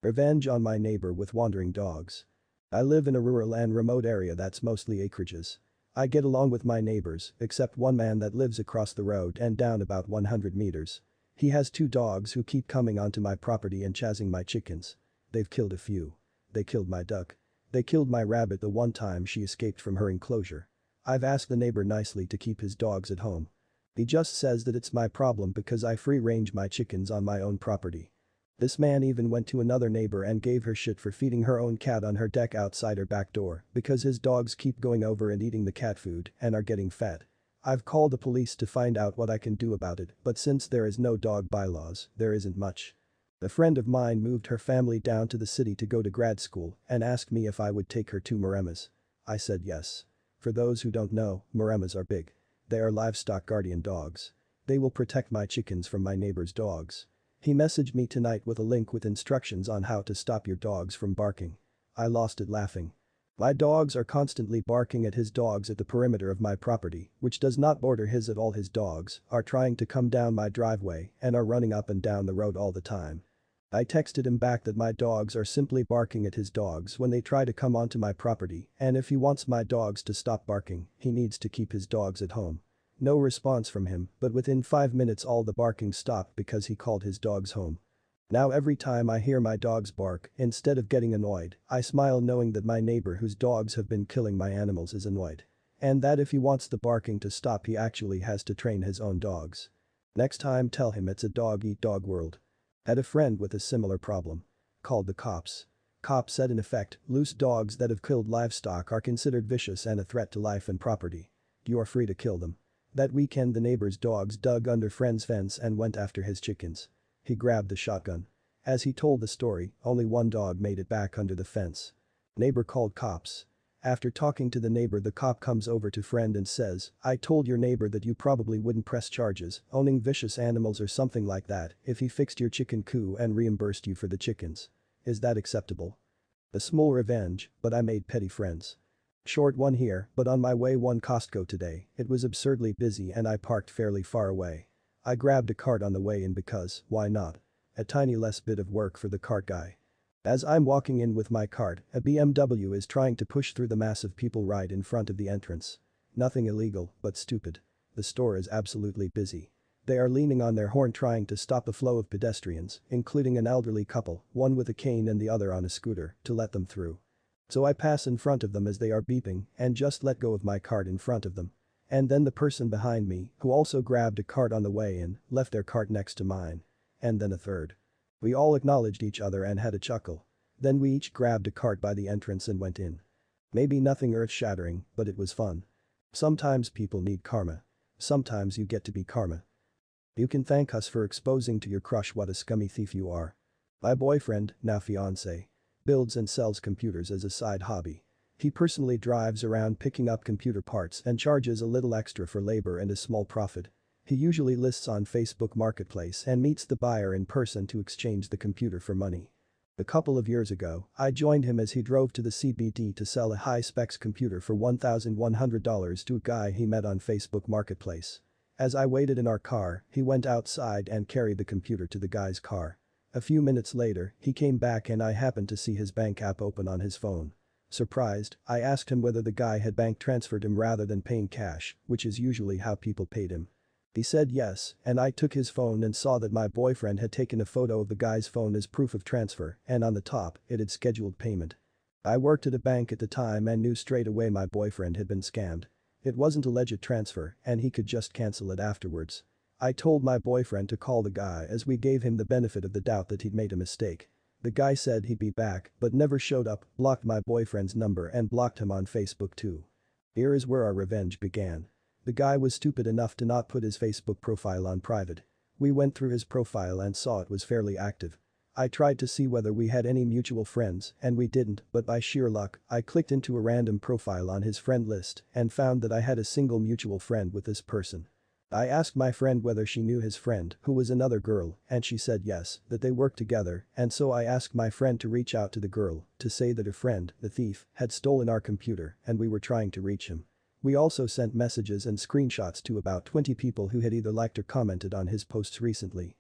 Revenge on my neighbor with wandering dogs. I live in a rural and remote area that's mostly acreages. I get along with my neighbors, except one man that lives across the road and down about 100 meters. He has two dogs who keep coming onto my property and chasing my chickens. They've killed a few. They killed my duck. They killed my rabbit the one time she escaped from her enclosure. I've asked the neighbor nicely to keep his dogs at home. He just says that it's my problem because I free-range my chickens on my own property. This man even went to another neighbor and gave her shit for feeding her own cat on her deck outside her back door because his dogs keep going over and eating the cat food and are getting fat. I've called the police to find out what I can do about it, but since there is no dog bylaws, there isn't much. A friend of mine moved her family down to the city to go to grad school and asked me if I would take her to Maremas. I said yes. For those who don't know, Maremas are big. They are livestock guardian dogs. They will protect my chickens from my neighbor's dogs. He messaged me tonight with a link with instructions on how to stop your dogs from barking. I lost it laughing. My dogs are constantly barking at his dogs at the perimeter of my property, which does not border his at all. His dogs are trying to come down my driveway and are running up and down the road all the time. I texted him back that my dogs are simply barking at his dogs when they try to come onto my property, and if he wants my dogs to stop barking, he needs to keep his dogs at home. No response from him, but within 5 minutes all the barking stopped because he called his dogs home. Now every time I hear my dogs bark, instead of getting annoyed, I smile knowing that my neighbor whose dogs have been killing my animals is annoyed. And that if he wants the barking to stop he actually has to train his own dogs. Next time tell him it's a dog-eat-dog world. Had a friend with a similar problem. Called the cops. Cops said in effect, loose dogs that have killed livestock are considered vicious and a threat to life and property. You are free to kill them. That weekend the neighbor's dogs dug under friend's fence and went after his chickens. He grabbed the shotgun. As he told the story, only one dog made it back under the fence. Neighbor called cops. After talking to the neighbor the cop comes over to friend and says, I told your neighbor that you probably wouldn't press charges, owning vicious animals or something like that, if he fixed your chicken coop and reimbursed you for the chickens. Is that acceptable? A small revenge, but I made petty friends. Short one here, but on my way one Costco today, it was absurdly busy and I parked fairly far away. I grabbed a cart on the way in because, why not? A tiny less bit of work for the cart guy. As I'm walking in with my cart, a BMW is trying to push through the mass of people right in front of the entrance. Nothing illegal, but stupid. The store is absolutely busy. They are leaning on their horn trying to stop the flow of pedestrians, including an elderly couple, one with a cane and the other on a scooter, to let them through. So I pass in front of them as they are beeping and just let go of my cart in front of them. And then the person behind me, who also grabbed a cart on the way in, left their cart next to mine. And then a third. We all acknowledged each other and had a chuckle. Then we each grabbed a cart by the entrance and went in. Maybe nothing earth-shattering, but it was fun. Sometimes people need karma. Sometimes you get to be karma. You can thank us for exposing to your crush what a scummy thief you are. My boyfriend, now fiancé, builds and sells computers as a side hobby. He personally drives around picking up computer parts and charges a little extra for labor and a small profit. He usually lists on Facebook Marketplace and meets the buyer in person to exchange the computer for money. A couple of years ago, I joined him as he drove to the CBD to sell a high-specs computer for $1,100 to a guy he met on Facebook Marketplace. As I waited in our car, he went outside and carried the computer to the guy's car. A few minutes later, he came back and I happened to see his bank app open on his phone. Surprised, I asked him whether the guy had bank transferred him rather than paying cash, which is usually how people paid him. He said yes, and I took his phone and saw that my boyfriend had taken a photo of the guy's phone as proof of transfer, and on the top, it had scheduled payment. I worked at a bank at the time and knew straight away my boyfriend had been scammed. It wasn't a legit transfer, and he could just cancel it afterwards. I told my boyfriend to call the guy as we gave him the benefit of the doubt that he'd made a mistake. The guy said he'd be back, but never showed up, blocked my boyfriend's number and blocked him on Facebook too. Here is where our revenge began. The guy was stupid enough to not put his Facebook profile on private. We went through his profile and saw it was fairly active. I tried to see whether we had any mutual friends and we didn't, but by sheer luck, I clicked into a random profile on his friend list and found that I had a single mutual friend with this person. I asked my friend whether she knew his friend, who was another girl, and she said yes, that they worked together, and so I asked my friend to reach out to the girl to say that her friend, the thief, had stolen our computer and we were trying to reach him. We also sent messages and screenshots to about 20 people who had either liked or commented on his posts recently.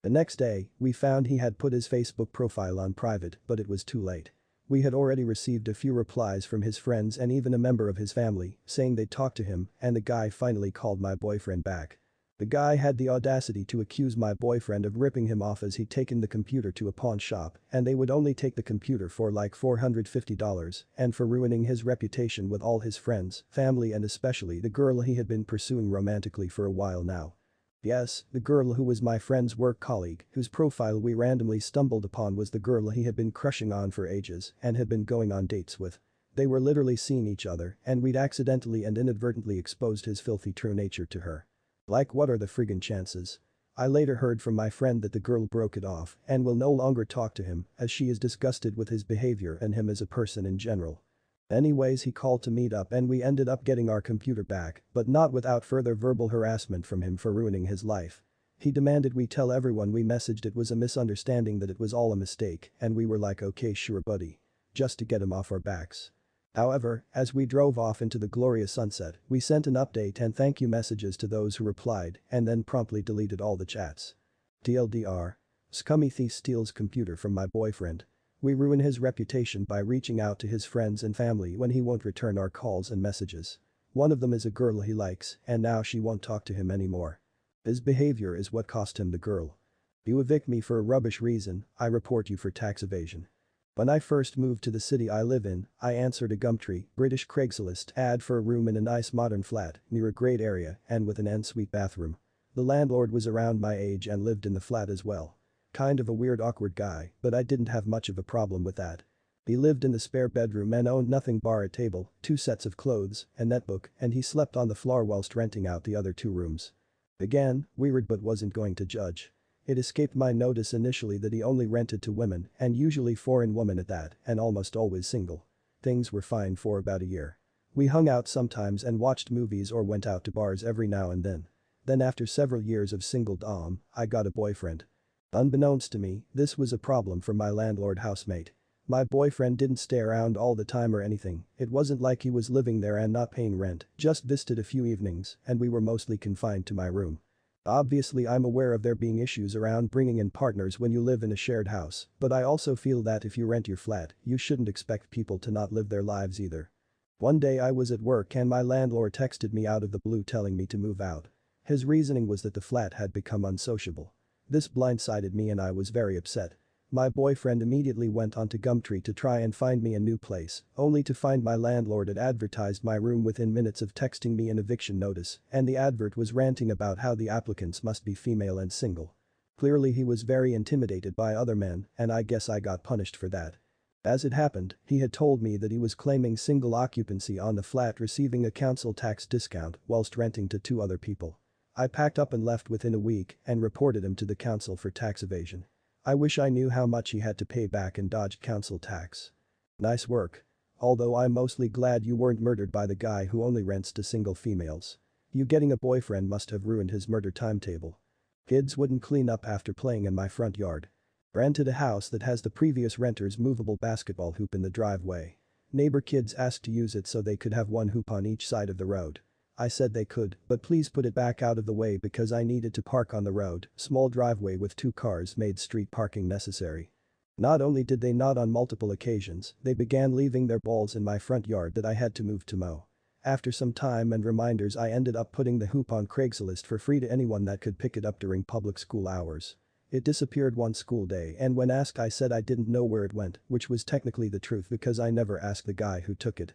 The next day, we found he had put his Facebook profile on private, but it was too late. We had already received a few replies from his friends and even a member of his family saying they'd talk to him, and the guy finally called my boyfriend back. The guy had the audacity to accuse my boyfriend of ripping him off as he'd taken the computer to a pawn shop and they would only take the computer for like $450 and for ruining his reputation with all his friends, family and especially the girl he had been pursuing romantically for a while now. Yes, the girl who was my friend's work colleague, whose profile we randomly stumbled upon was the girl he had been crushing on for ages and had been going on dates with. They were literally seeing each other and we'd accidentally and inadvertently exposed his filthy true nature to her. Like what are the friggin' chances? I later heard from my friend that the girl broke it off and will no longer talk to him as she is disgusted with his behavior and him as a person in general. Anyways, he called to meet up and we ended up getting our computer back, but not without further verbal harassment from him for ruining his life. He demanded we tell everyone we messaged it was a misunderstanding, that it was all a mistake, and we were like, okay sure buddy. Just to get him off our backs. However, as we drove off into the glorious sunset, we sent an update and thank you messages to those who replied and then promptly deleted all the chats. TLDR. Scummy thief steals computer from my boyfriend. We ruin his reputation by reaching out to his friends and family when he won't return our calls and messages. One of them is a girl he likes and now she won't talk to him anymore. His behavior is what cost him the girl. You evict me for a rubbish reason, I report you for tax evasion. When I first moved to the city I live in, I answered a Gumtree, British Craigslist ad for a room in a nice modern flat near a great area and with an en-suite bathroom. The landlord was around my age and lived in the flat as well. Kind of a weird awkward guy, but I didn't have much of a problem with that. He lived in the spare bedroom and owned nothing bar a table, 2 sets of clothes, a netbook, and he slept on the floor whilst renting out the other 2 rooms. Again, weird but wasn't going to judge. It escaped my notice initially that he only rented to women and usually foreign women at that and almost always single. Things were fine for about a year. We hung out sometimes and watched movies or went out to bars every now and then. Then after several years of single dom, I got a boyfriend. Unbeknownst to me, this was a problem for my landlord housemate. My boyfriend didn't stay around all the time or anything, it wasn't like he was living there and not paying rent, just visited a few evenings and we were mostly confined to my room. Obviously I'm aware of there being issues around bringing in partners when you live in a shared house, but I also feel that if you rent your flat, you shouldn't expect people to not live their lives either. One day I was at work and my landlord texted me out of the blue telling me to move out. His reasoning was that the flat had become unsociable. This blindsided me and I was very upset. My boyfriend immediately went onto Gumtree to try and find me a new place, only to find my landlord had advertised my room within minutes of texting me an eviction notice, and the advert was ranting about how the applicants must be female and single. Clearly he was very intimidated by other men, and I guess I got punished for that. As it happened, he had told me that he was claiming single occupancy on the flat, receiving a council tax discount whilst renting to 2 other people. I packed up and left within a week and reported him to the council for tax evasion. I wish I knew how much he had to pay back and dodged council tax. Nice work. Although I'm mostly glad you weren't murdered by the guy who only rents to single females. You getting a boyfriend must have ruined his murder timetable. Kids wouldn't clean up after playing in my front yard. Rented a house that has the previous renter's movable basketball hoop in the driveway. Neighbor kids asked to use it so they could have 1 hoop on each side of the road. I said they could, but please put it back out of the way because I needed to park on the road. Small driveway with 2 cars made street parking necessary. Not only did they not on multiple occasions, they began leaving their balls in my front yard that I had to move to mow. After some time and reminders I ended up putting the hoop on Craigslist for free to anyone that could pick it up during public school hours. It disappeared one school day and when asked I said I didn't know where it went, which was technically the truth because I never asked the guy who took it.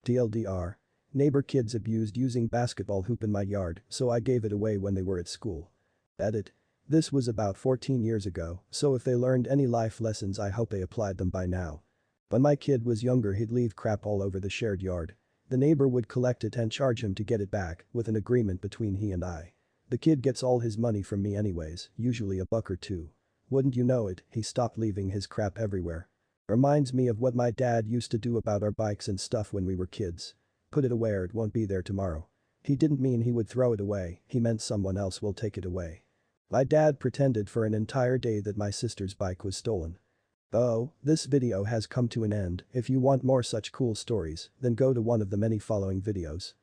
TLDR. Neighbor kids abused using basketball hoop in my yard, so I gave it away when they were at school. Edit. This was about 14 years ago, so if they learned any life lessons I hope they applied them by now. When my kid was younger he'd leave crap all over the shared yard. The neighbor would collect it and charge him to get it back, with an agreement between he and I. The kid gets all his money from me anyways, usually a buck or 2. Wouldn't you know it, he stopped leaving his crap everywhere. Reminds me of what my dad used to do about our bikes and stuff when we were kids. Put it away or it won't be there tomorrow. He didn't mean he would throw it away, he meant someone else will take it away. My dad pretended for an entire day that my sister's bike was stolen. Oh, this video has come to an end. If you want more such cool stories, then go to one of the many following videos.